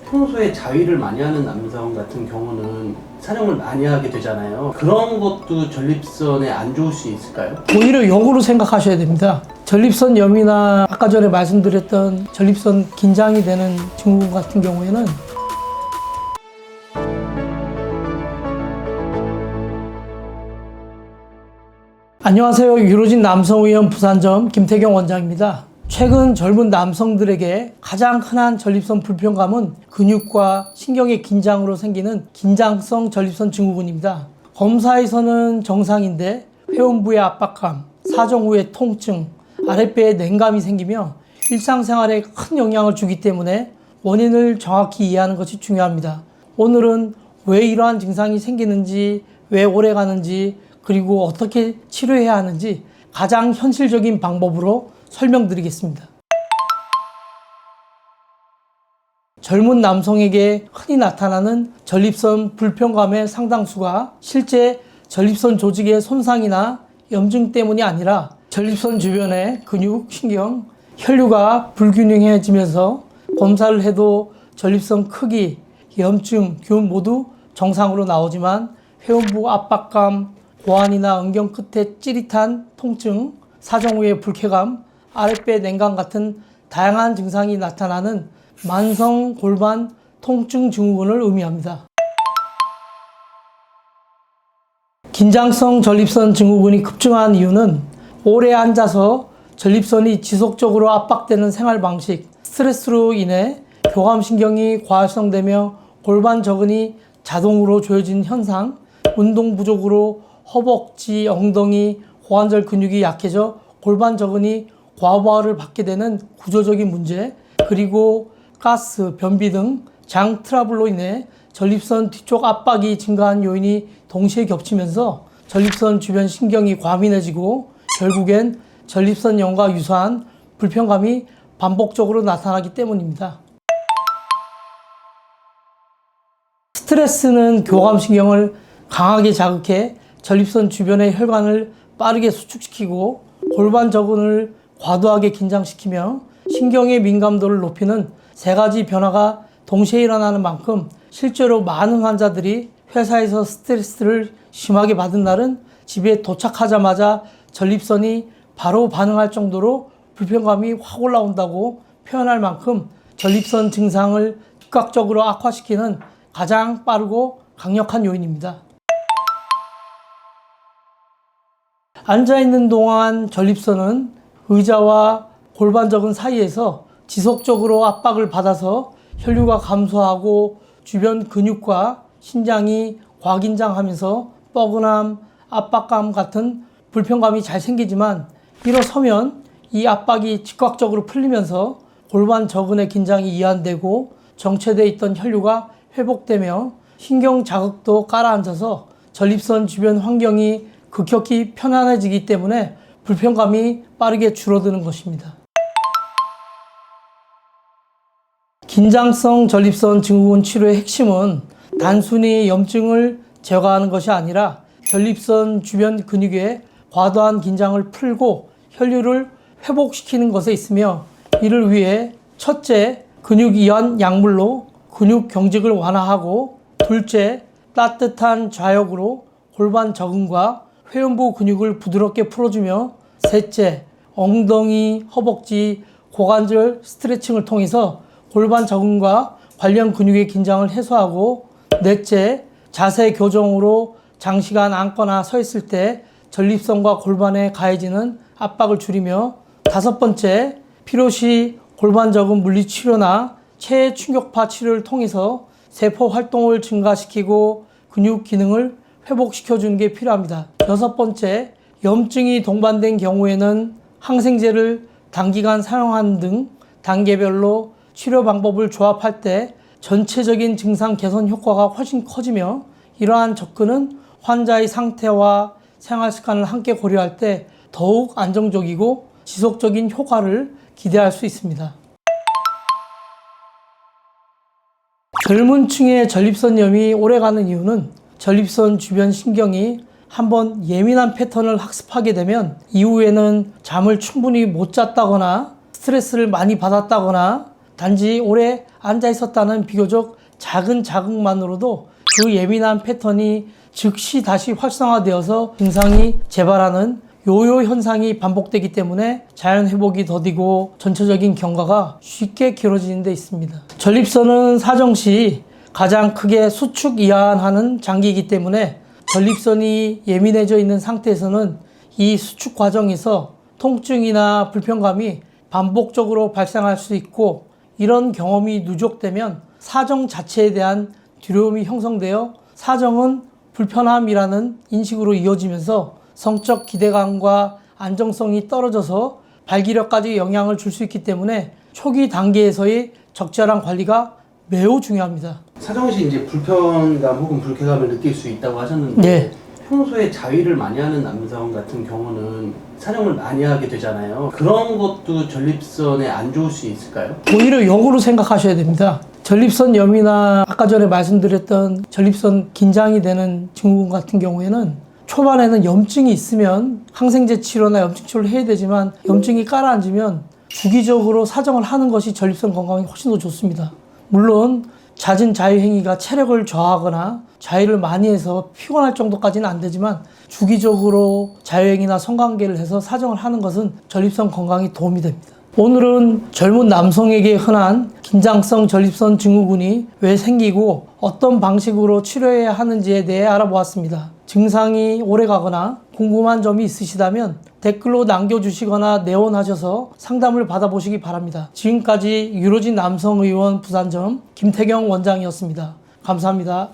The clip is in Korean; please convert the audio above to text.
평소에 자위를 많이 하는 남성 같은 경우는 사용을 많이 하게 되잖아요. 그런 것도 전립선에 안 좋을 수 있을까요? 오히려 역으로 생각하셔야 됩니다. 전립선염이나 아까 전에 말씀드렸던 전립선 긴장이 되는 증후군 같은 경우에는 안녕하세요. 유로진 남성의원 부산점 김태경 원장입니다. 최근 젊은 남성들에게 가장 흔한 전립선 불편감은 근육과 신경의 긴장으로 생기는 긴장성 전립선 증후군입니다. 검사에서는 정상인데 회원부의 압박감, 사정 후의 통증, 아랫배에 냉감이 생기며 일상생활에 큰 영향을 주기 때문에 원인을 정확히 이해하는 것이 중요합니다. 오늘은 왜 이러한 증상이 생기는지, 왜 오래 가는지, 그리고 어떻게 치료해야 하는지 가장 현실적인 방법으로 설명드리겠습니다. 젊은 남성에게 흔히 나타나는 전립선 불편감의 상당수가 실제 전립선 조직의 손상이나 염증 때문이 아니라 전립선 주변의 근육, 신경, 혈류가 불균형해지면서 검사를 해도 전립선 크기, 염증, 균 모두 정상으로 나오지만 회원부 압박감, 고환이나 은경 끝에 찌릿한 통증, 사정 후의 불쾌감, 아랫배 냉감 같은 다양한 증상이 나타나는 만성 골반 통증 증후군을 의미합니다. 긴장성 전립선 증후군이 급증한 이유는 오래 앉아서 전립선이 지속적으로 압박되는 생활 방식, 스트레스로 인해 교감신경이 과활성되며 골반 저근이 자동으로 조여진 현상, 운동 부족으로 허벅지, 엉덩이, 고관절 근육이 약해져 골반 저근이 과부하를 받게 되는 구조적인 문제, 그리고 가스, 변비 등 장 트러블로 인해 전립선 뒤쪽 압박이 증가한 요인이 동시에 겹치면서 전립선 주변 신경이 과민해지고 결국엔 전립선염과 유사한 불편감이 반복적으로 나타나기 때문입니다. 스트레스는 교감신경을 강하게 자극해 전립선 주변의 혈관을 빠르게 수축시키고 골반 저근을 과도하게 긴장시키며 신경의 민감도를 높이는 세 가지 변화가 동시에 일어나는 만큼 실제로 많은 환자들이 회사에서 스트레스를 심하게 받은 날은 집에 도착하자마자 전립선이 바로 반응할 정도로 불편감이 확 올라온다고 표현할 만큼 전립선 증상을 즉각적으로 악화시키는 가장 빠르고 강력한 요인입니다. 앉아있는 동안 전립선은 의자와 골반 저근 사이에서 지속적으로 압박을 받아서 혈류가 감소하고 주변 근육과 신장이 과긴장하면서 뻐근함, 압박감 같은 불편감이 잘 생기지만 일어서면 이 압박이 즉각적으로 풀리면서 골반 저근의 긴장이 이완되고 정체되어 있던 혈류가 회복되며 신경 자극도 가라앉아서 전립선 주변 환경이 급격히 편안해지기 때문에 불편감이 빠르게 줄어드는 것입니다. 긴장성 전립선 증후군 치료의 핵심은 단순히 염증을 제거하는 것이 아니라 전립선 주변 근육의 과도한 긴장을 풀고 혈류를 회복시키는 것에 있으며 이를 위해 첫째, 근육 이완 약물로 근육 경직을 완화하고 둘째, 따뜻한 좌욕으로 골반 저근과 회음부 근육을 부드럽게 풀어주며 셋째, 엉덩이, 허벅지, 고관절 스트레칭을 통해서 골반 저근과 관련 근육의 긴장을 해소하고 넷째, 자세 교정으로 장시간 앉거나 서 있을 때 전립선과 골반에 가해지는 압박을 줄이며 다섯 번째, 필요시 골반 저근 물리치료나 체해 충격파 치료를 통해서 세포 활동을 증가시키고 근육 기능을 회복시켜주는 게 필요합니다. 여섯 번째, 염증이 동반된 경우에는 항생제를 단기간 사용하는 등 단계별로 치료 방법을 조합할 때 전체적인 증상 개선 효과가 훨씬 커지며 이러한 접근은 환자의 상태와 생활 습관을 함께 고려할 때 더욱 안정적이고 지속적인 효과를 기대할 수 있습니다. 젊은 층의 전립선염이 오래가는 이유는 전립선 주변 신경이 한번 예민한 패턴을 학습하게 되면 이후에는 잠을 충분히 못 잤다거나 스트레스를 많이 받았다거나 단지 오래 앉아 있었다는 비교적 작은 자극만으로도 그 예민한 패턴이 즉시 다시 활성화되어서 증상이 재발하는 요요 현상이 반복되기 때문에 자연 회복이 더디고 전체적인 경과가 쉽게 길어지는 데 있습니다. 전립선은 사정 시 가장 크게 수축 이완하는 장기이기 때문에 전립선이 예민해져 있는 상태에서는 이 수축 과정에서 통증이나 불편감이 반복적으로 발생할 수 있고, 이런 경험이 누적되면 사정 자체에 대한 두려움이 형성되어 사정은 불편함이라는 인식으로 이어지면서 성적 기대감과 안정성이 떨어져서 발기력까지 영향을 줄 수 있기 때문에 초기 단계에서의 적절한 관리가 매우 중요합니다. 사정 시 이제 불편감 혹은 불쾌감을 느낄 수 있다고 하셨는데 네. 평소에 자위를 많이 하는 남성 같은 경우는 사정을 많이 하게 되잖아요. 그런 것도 전립선에 안 좋을 수 있을까요? 오히려 역으로 생각하셔야 됩니다. 전립선염이나 아까 전에 말씀드렸던 전립선 긴장이 되는 증후군 같은 경우에는 초반에는 염증이 있으면 항생제 치료나 염증 치료를 해야 되지만, 염증이 가라앉으면 주기적으로 사정을 하는 것이 전립선 건강에 훨씬 더 좋습니다. 물론 잦은 자위 행위가 체력을 저하하거나 자위를 많이 해서 피곤할 정도까지는 안 되지만, 주기적으로 자유행위나 성관계를 해서 사정을 하는 것은 전립선 건강에 도움이 됩니다. 오늘은 젊은 남성에게 흔한 긴장성 전립선 증후군이 왜 생기고 어떤 방식으로 치료해야 하는지에 대해 알아보았습니다. 증상이 오래가거나 궁금한 점이 있으시다면 댓글로 남겨주시거나 내원하셔서 상담을 받아보시기 바랍니다. 지금까지 유로진 남성의원 부산점 김태경 원장이었습니다. 감사합니다.